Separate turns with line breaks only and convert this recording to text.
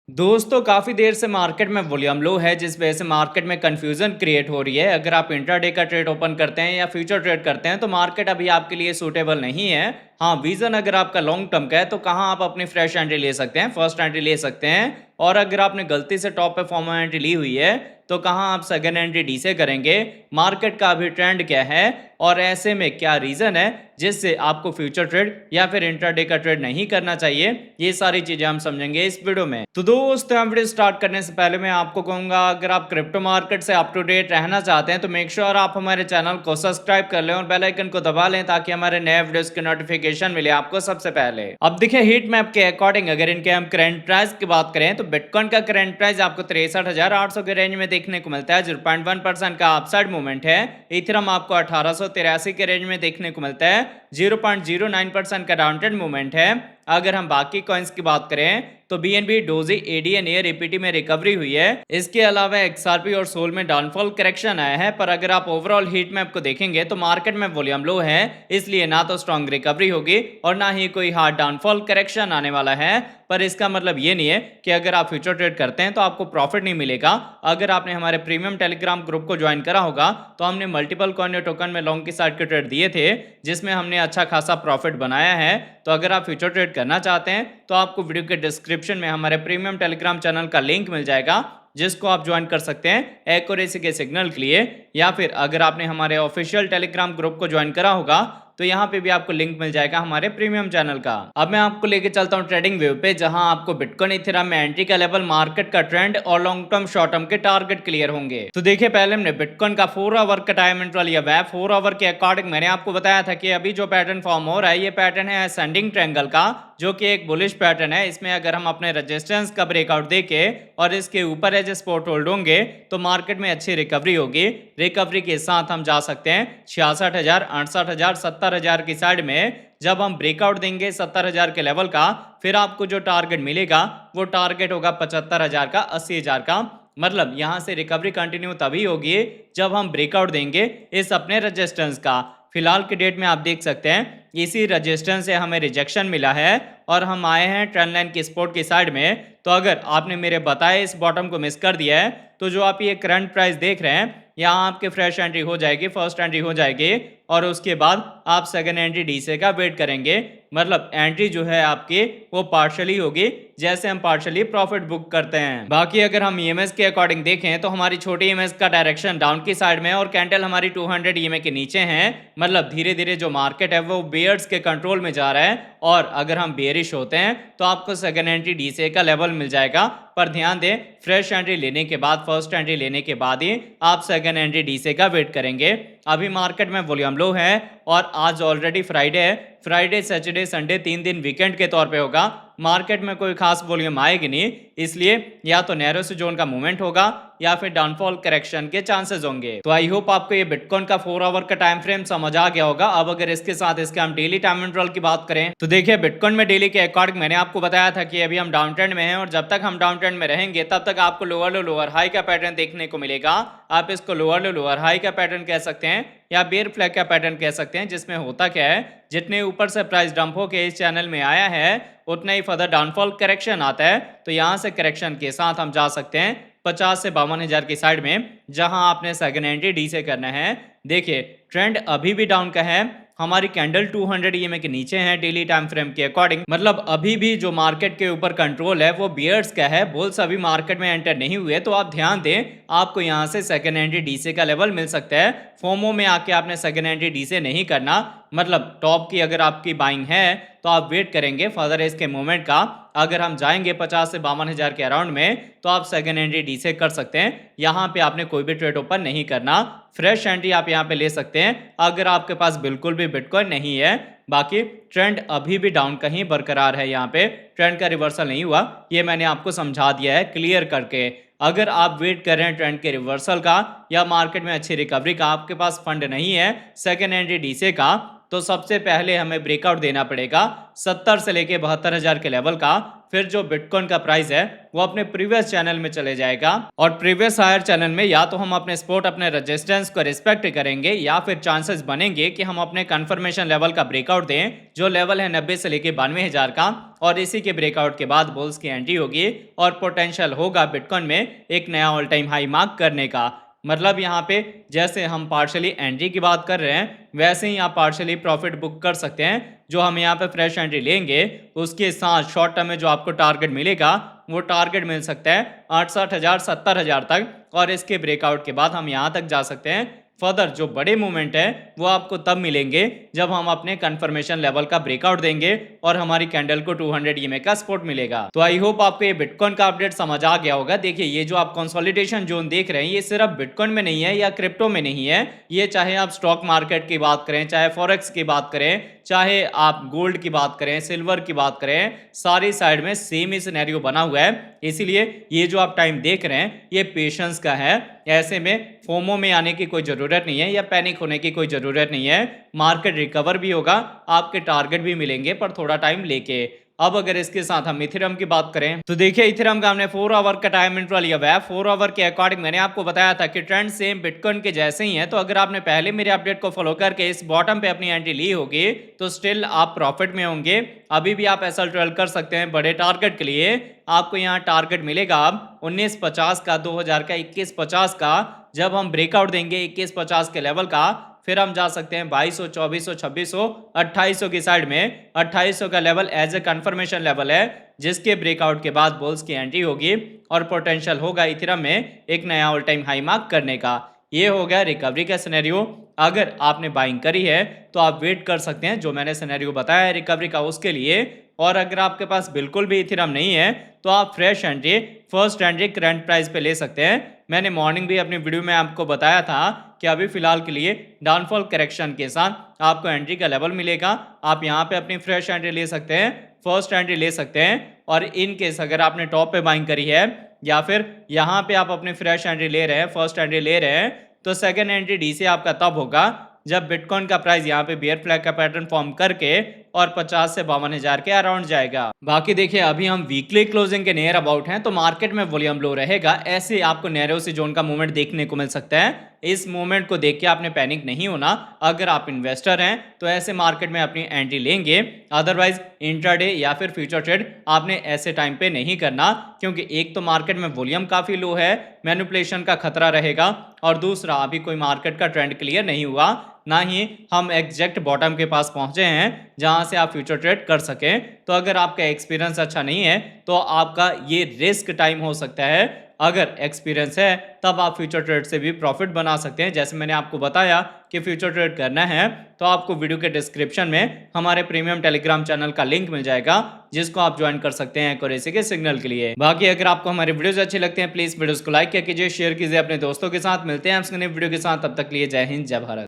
दोस्तों काफ़ी देर से मार्केट में वॉल्यूम लो है, जिस वजह से मार्केट में कंफ्यूजन क्रिएट हो रही है। अगर आप इंट्राडे का ट्रेड ओपन करते हैं या फ्यूचर ट्रेड करते हैं तो मार्केट अभी आपके लिए सूटेबल नहीं है। हाँ, विजन अगर आपका लॉन्ग टर्म का है तो कहाँ आप अपनी फ्रेश एंट्री ले सकते हैं, फर्स्ट एंट्री ले सकते हैं। और अगर आपने गलती से टॉप पे फॉर्म एंट्री ली हुई है तो कहाँ आप सेकंड एंट्री डी से करेंगे, मार्केट का अभी ट्रेंड क्या है और ऐसे में क्या रीजन है जिससे आपको फ्यूचर ट्रेड या फिर इंट्राडे का ट्रेड नहीं करना चाहिए, ये सारी चीजें हम समझेंगे इस वीडियो में। तो दोस्तों, हम वीडियो स्टार्ट करने से पहले मैं आपको कहूंगा, अगर आप क्रिप्टो मार्केट से अप टू डेट रहना चाहते हैं तो मेक श्योर आप हमारे चैनल को सब्सक्राइब कर लें और बेल आइकन को दबा लें ताकि हमारे नए वीडियोस की नोटिफिकेशन मिले आपको सबसे पहले। अब देखिए, हीट मैप के अकॉर्डिंग अगर इनके हम करंट प्राइस की बात करें तो बिटकॉइन का करंट प्राइस आपको 63,800 के रेंज में देखने को मिलता है, 0.1% का अपसाइड मूवमेंट है। इथेरियम आपको 1883 के रेंज में देखने को मिलता है, 0.09% का डाउनट्रेंड मूवमेंट है। अगर हम बाकी कॉइन्स की बात करें तो बीएनबी, डोजी, एडीएन, एयर, ईपीटी में रिकवरी हुई है। इसके अलावा एक्सआरपी और सोल में डाउनफॉल करेक्शन आया है। पर अगर आप ओवरऑल हीट मैप को देखेंगे तो मार्केट में वॉल्यूम लो है, इसलिए ना तो स्ट्रॉन्ग रिकवरी होगी और ना ही कोई हार्ड डाउनफॉल करेक्शन आने वाला है। पर इसका मतलब ये नहीं है कि अगर आप फ्यूचर ट्रेड करते हैं तो आपको प्रॉफिट नहीं मिलेगा। अगर आपने हमारे प्रीमियम टेलीग्राम ग्रुप को ज्वाइन करा होगा तो हमने मल्टीपल कॉइन या टोकन में लॉन्ग की साइड के ट्रेड दिए थे, जिसमें हमने अच्छा खासा प्रॉफिट बनाया है। तो अगर आप फ्यूचर ट्रेड करना चाहते हैं तो आपको वीडियो के डिस्क्रिप्शन में हमारे प्रीमियम टेलीग्राम चैनल का लिंक मिल जाएगा, जिसको आप ज्वाइन कर सकते हैं एक्यूरेसी के सिग्नल के लिए। या फिर अगर आपने हमारे ऑफिशियल टेलीग्राम ग्रुप को ज्वाइन करा होगा तो यहाँ पे भी आपको लिंक मिल जाएगा हमारे प्रीमियम चैनल का। अब मैं आपको लेके चलता हूँ ट्रेडिंग व्यू पे, जहां आपको बिटकॉइन, इथेरियम में एंट्री का लेवल, मार्केट का ट्रेंड और लॉन्ग टर्म शॉर्ट टर्म के टारगेट क्लियर होंगे। तो देखिए, पहले हमने बिटकॉइन का 4 आवर का टाइम इंटरवल या वेब 4 आवर के अकॉर्डिंग मैंने आपको बताया था कि अभी जो पैटर्न फॉर्म हो रहा है ये पैटर्न है असेंडिंग ट्रायंगल का, जो कि एक बुलिश पैटर्न है। इसमें अगर हम अपने रेजिस्टेंस का ब्रेकआउट देके और इसके ऊपर एज सपोर्ट होल्ड होंगे तो मार्केट में अच्छी रिकवरी होगी। रिकवरी के साथ हम जा सकते हैं 66,000, 68,000, 70,000 की साइड में। जब हम ब्रेकआउट देंगे 70,000 के लेवल का, फिर आपको जो टारगेट मिलेगा वो टारगेट होगा 75,000 का, 80,000 का। मतलब यहां से रिकवरी कंटिन्यू तभी होगी जब हम ब्रेकआउट देंगे इस अपने रेजिस्टेंस का। फिलहाल के डेट में आप देख सकते हैं इसी रेजिस्टेंस से हमें रिजेक्शन मिला है और हम आए हैं ट्रेंड लाइन की सपोर्ट की साइड में। तो अगर आपने मेरे बताए इस बॉटम को मिस कर दिया है तो जो आप ये करंट प्राइस देख रहे हैं, यहाँ आपके फ्रेश एंट्री हो जाएगी, फर्स्ट एंट्री हो जाएगी और उसके बाद आप सेकंड एंट्री डीसे का वेट करेंगे। मतलब एंट्री जो है आपकी वो पार्शियली होगी, जैसे हम पार्शियली प्रॉफिट बुक करते हैं। बाकी अगर हम ईएमएस के अकॉर्डिंग देखें तो हमारी छोटी ईएमएस का डायरेक्शन डाउन की साइड में और कैंडल हमारी 200 ईएमए के नीचे है। मतलब धीरे धीरे जो मार्केट है वो बेयर्स के कंट्रोल में जा रहा है और अगर हम बेयरिश होते हैं तो आपको सेकंड एंट्री डीसे का लेवल मिल जाएगा। पर ध्यान दें, फ्रेश एंट्री लेने के बाद, फर्स्ट एंट्री लेने के बाद ही आप सेकंड एंट्री डीसे का वेट करेंगे। अभी मार्केट में वॉल्यूम लो है और आज ऑलरेडी फ्राइडे है। फ्राइडे, सैटरडे, संडे 3 दिन वीकेंड के तौर पे होगा। मार्केट में कोई खास वॉल्यूम आएगी नहीं, इसलिए या तो नैरो से जोन का मूवमेंट होगा या फिर डाउनफॉल करेक्शन के चांसेस होंगे। तो आई होप आपको ये बिटकॉइन का 4 आवर का टाइम फ्रेम समझ आ गया होगा। अब अगर इसके साथ इसके हम डेली टाइम इंटरवल की बात करें तो देखिए, बिटकॉइन में डेली के अकॉर्डिंग मैंने आपको बताया था कि अभी हम डाउन ट्रेंड में हैं और जब तक हम डाउन ट्रेंड में रहेंगे तब तक आपको लोअर लो लोअर हाई का पैटर्न देखने को मिलेगा। आप इसको लोअर लो लोअर हाई का पैटर्न कह सकते हैं या बेयर फ्लैग का पैटर्न कह सकते हैं, जिसमें होता क्या है, जितने ऊपर से प्राइस डंप होके इस चैनल में आया है उतना ही फर्दर डाउनफॉल करेक्शन आता है। तो यहां से करेक्शन के साथ हम जा सकते हैं 50 से 52,000 की साइड में, जहां आपने सेकंड एंट्री डी से करना है। देखिए, ट्रेंड अभी भी डाउन का है, हमारी कैंडल 200 ईएमए के नीचे है डेली टाइम फ्रेम के अकॉर्डिंग। मतलब अभी भी जो मार्केट के ऊपर कंट्रोल है वो बियर्स का है, बुल्स अभी मार्केट में एंटर नहीं हुए। तो आप ध्यान दें, आपको यहां से सेकंड एंट्री डीसे का लेवल मिल सकता है। फोमो में आके आपने सेकंड एंट्री डीसे नहीं करना। मतलब टॉप की अगर आपकी बाइंग है तो आप वेट करेंगे फर्दर इसके मूवमेंट का। अगर हम जाएंगे 50 से 52,000 के अराउंड में तो आप सेकंड एंट्री डीसे कर सकते हैं। यहाँ पे आपने कोई भी ट्रेड ओपन नहीं करना, फ्रेश एंट्री आप यहाँ पे ले सकते हैं अगर आपके पास बिल्कुल भी बिटकॉइन नहीं है। बाकी ट्रेंड अभी भी डाउन कहीं बरकरार है, यहाँ पे ट्रेंड का रिवर्सल नहीं हुआ, ये मैंने आपको समझा दिया है क्लियर करके। अगर आप वेट कर रहे हैं ट्रेंड के रिवर्सल का या मार्केट में अच्छी रिकवरी का, आपके पास फंड नहीं है सेकंड एंट्री डीसे का, तो सबसे पहले हमें ब्रेकआउट देना पड़ेगा 70 से लेके 72,000 के लेवल का। फिर जो बिटकॉइन का प्राइस है वो अपने प्रीवियस चैनल में चले जाएगा और प्रीवियस हायर चैनल में या तो हम अपने सपोर्ट अपने रेजिस्टेंस को रिस्पेक्ट करेंगे या फिर चांसेस बनेंगे कि हम अपने कंफर्मेशन लेवल का ब्रेकआउट दें, जो लेवल है 90 से लेके 92,000 का, और इसी के ब्रेकआउट के बाद बुल्स की एंट्री होगी और पोटेंशियल होगा बिटकॉइन में एक नया ऑल टाइम हाई मार्क करने का। मतलब यहाँ पे जैसे हम पार्शली एंट्री की बात कर रहे हैं वैसे ही आप पार्शली प्रॉफिट बुक कर सकते हैं। जो हम यहाँ पे फ्रेश एंट्री लेंगे उसके साथ शॉर्ट टर्म में जो आपको टारगेट मिलेगा वो टारगेट मिल सकता है 68,000 70,000 तक, और इसके ब्रेकआउट के बाद हम यहाँ तक जा सकते हैं। फर्दर जो बड़े मूवमेंट है वो आपको तब मिलेंगे जब हम अपने कंफर्मेशन लेवल का ब्रेकआउट देंगे और हमारी कैंडल को 200 ईएमए का सपोर्ट मिलेगा। तो आई होप आपको ये बिटकॉइन का अपडेट समझ आ गया होगा। देखिए ये जो आप कंसोलिडेशन जोन देख रहे हैं ये सिर्फ बिटकॉइन में नहीं है या क्रिप्टो में नहीं है, ये चाहे आप स्टॉक मार्केट की बात करें, चाहे फॉरेक्स की बात करें, चाहे आप गोल्ड की बात करें, सिल्वर की बात करें, सारी साइड में सेम ही सिनेरियो बना हुआ है। इसीलिए ये जो आप टाइम देख रहे हैं ये पेशेंस का है। ऐसे में फोमो में आने की कोई ज़रूरत नहीं है या पैनिक होने की कोई ज़रूरत नहीं है। मार्केट रिकवर भी होगा, आपके टारगेट भी मिलेंगे, पर थोड़ा टाइम लेके। अब अगर इसके साथ हम इथेरियम की बात करें तो देखिए इथेरियम का हमने 4 आवर का टाइम इंटरवल लिया हुआ है। 4 आवर के अकॉर्डिंग मैंने आपको बताया था कि ट्रेंड सेम बिटकॉइन के जैसे ही है। तो अगर आपने पहले मेरे अपडेट को फॉलो करके इस बॉटम पे अपनी एंट्री ली होगी तो स्टिल आप प्रॉफिट में होंगे। अभी भी आप एसएल ट्रेल कर सकते हैं बड़े टारगेट के लिए। आपको यहाँ टारगेट मिलेगा अब 1950 का, 2000 का, 2150 का। जब हम ब्रेकआउट देंगे 2150 के लेवल का फिर हम जा सकते हैं 2200, 2400, 2600, 2800 की साइड में। 2800 का level as a confirmation level है जिसके ब्रेकआउट के बाद बुल्स की एंट्री होगी और पोटेंशियल होगा इथेरियम में एक नया ऑल टाइम हाई मार्क करने का। ये हो गया रिकवरी का सिनेरियो। अगर आपने बाइंग करी है तो आप वेट कर सकते हैं जो मैंने सिनेरियो बताया है रिकवरी का उसके लिए। और अगर आपके पास बिल्कुल भी इथेरियम नहीं है तो आप fresh entry, first entry current price पे ले सकते हैं। मैंने मॉर्निंग भी अपनी वीडियो में आपको बताया था कि अभी फिलहाल के लिए डाउनफॉल करेक्शन के साथ आपको एंट्री का लेवल मिलेगा। आप यहाँ पे अपनी फ्रेश एंट्री ले सकते हैं, फर्स्ट एंट्री ले सकते हैं। और इन केस अगर आपने टॉप पे बाइंग करी है या फिर यहाँ पे आप अपनी फ्रेश एंट्री ले रहे हैं, फर्स्ट एंट्री ले रहे हैं, तो सेकेंड एंट्री डी से आपका तब होगा जब बिटकॉइन का प्राइस यहाँ पे बियर फ्लैग का पैटर्न फॉर्म करके और 50 से 52,000 के अराउंड जाएगा। बाकी देखिए अभी हम वीकली क्लोजिंग के नियर अबाउट हैं तो मार्केट में वॉल्यूम लो रहेगा। ऐसे आपको नैरो सी जोन का मूवमेंट देखने को मिल सकता है। इस मूवमेंट को देख के आपने पैनिक नहीं होना। अगर आप इन्वेस्टर हैं तो ऐसे मार्केट में अपनी एंट्री लेंगे, अदरवाइज इंट्राडे या फिर फ्यूचर ट्रेड आपने ऐसे टाइम पे नहीं करना, क्योंकि एक तो मार्केट में वॉल्यूम काफी लो है, मैनिपुलेशन का खतरा रहेगा, और दूसरा अभी कोई मार्केट का ट्रेंड क्लियर नहीं हुआ, ना ही हम एग्जैक्ट बॉटम के पास पहुंचे हैं जहां से आप फ्यूचर ट्रेड कर सकें। तो अगर आपका एक्सपीरियंस अच्छा नहीं है तो आपका ये रिस्क टाइम हो सकता है। अगर एक्सपीरियंस है तब आप फ्यूचर ट्रेड से भी प्रॉफिट बना सकते हैं। जैसे मैंने आपको बताया कि फ्यूचर ट्रेड करना है तो आपको वीडियो के डिस्क्रिप्शन में हमारे प्रीमियम टेलीग्राम चैनल का लिंक मिल जाएगा जिसको आप ज्वाइन कर सकते हैं एक्यूरेसी के सिग्नल के लिए। बाकी अगर आपको हमारे वीडियोस अच्छे लगते हैं प्लीज वीडियोस को लाइक कीजिए, शेयर कीजिए अपने दोस्तों के साथ। मिलते हैं आपसे नई वीडियो के साथ, तब तक लिए जय हिंद जय भारत।